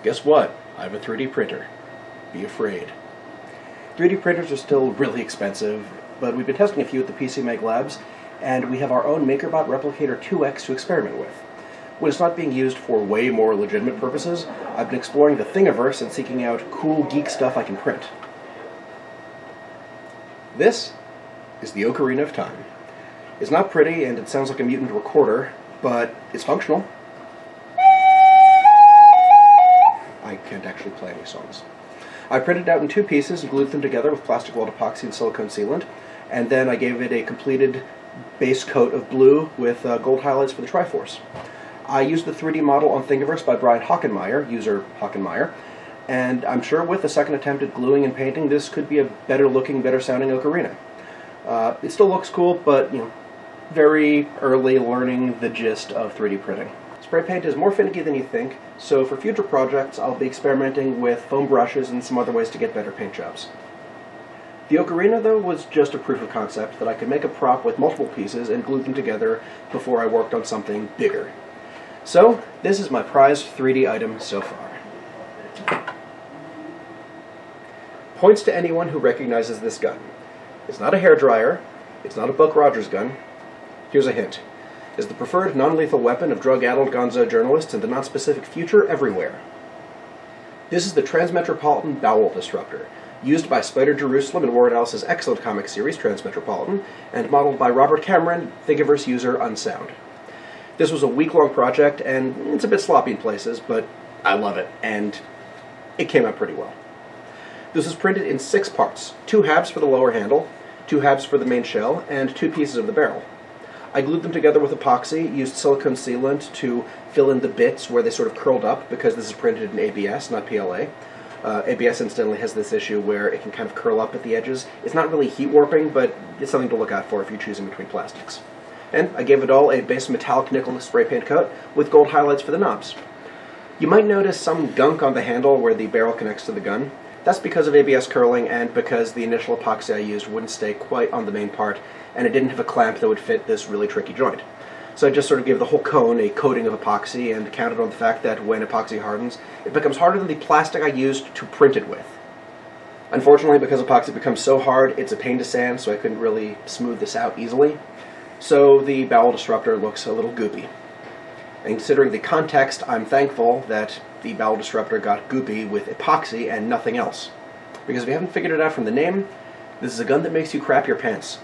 Guess what? I have a 3D printer. Be afraid. 3D printers are still really expensive, but we've been testing a few at the PC Mag Labs, and we have our own MakerBot Replicator 2X to experiment with. When it's not being used for way more legitimate purposes, I've been exploring the Thingiverse and seeking out cool geek stuff I can print. This is the Ocarina of Time. It's not pretty, and it sounds like a mutant recorder, but it's functional. I can't actually play any songs. I printed it out in two pieces and glued them together with plastic weld epoxy and silicone sealant, and then I gave it a completed base coat of blue with gold highlights for the Triforce. I used the 3D model on Thingiverse by Brian Hockenmeyer, user Hockenmeyer, and I'm sure with a second attempt at gluing and painting, this could be a better looking, better sounding ocarina. It still looks cool, but, very early learning the gist of 3D printing. Spray paint is more finicky than you think, so for future projects I'll be experimenting with foam brushes and some other ways to get better paint jobs. The ocarina, though, was just a proof of concept that I could make a prop with multiple pieces and glue them together before I worked on something bigger. So, this is my prized 3D item so far. Points to anyone who recognizes this gun. It's not a hairdryer, it's not a Buck Rogers gun. Here's a hint. It's the preferred non-lethal weapon of drug-addled gonzo journalists in the non-specific future everywhere. This is the Transmetropolitan Bowel Disruptor, used by Spider Jerusalem in Warren Ellis's excellent comic series, Transmetropolitan, and modeled by Robert Cameron, Thingiverse user Unsound. This was a week-long project, and it's a bit sloppy in places, but I love it, and it came out pretty well. This was printed in 6 parts, 2 halves for the lower handle, 2 halves for the main shell, and 2 pieces of the barrel. I glued them together with epoxy, used silicone sealant to fill in the bits where they sort of curled up, because this is printed in ABS, not PLA. ABS incidentally has this issue where it can kind of curl up at the edges. It's not really heat warping, but it's something to look out for if you're choosing between plastics. And I gave it all a base metallic nickel spray paint coat with gold highlights for the knobs. You might notice some gunk on the handle where the barrel connects to the gun. That's because of ABS curling and because the initial epoxy I used wouldn't stay quite on the main part, and it didn't have a clamp that would fit this really tricky joint. So I just sort of gave the whole cone a coating of epoxy and counted on the fact that when epoxy hardens, it becomes harder than the plastic I used to print it with. Unfortunately, because epoxy becomes so hard, it's a pain to sand, so I couldn't really smooth this out easily. So the Bowel Disruptor looks a little goopy. And considering the context, I'm thankful that the Bowel Disruptor got goopy with epoxy and nothing else. Because if you haven't figured it out from the name, this is a gun that makes you crap your pants.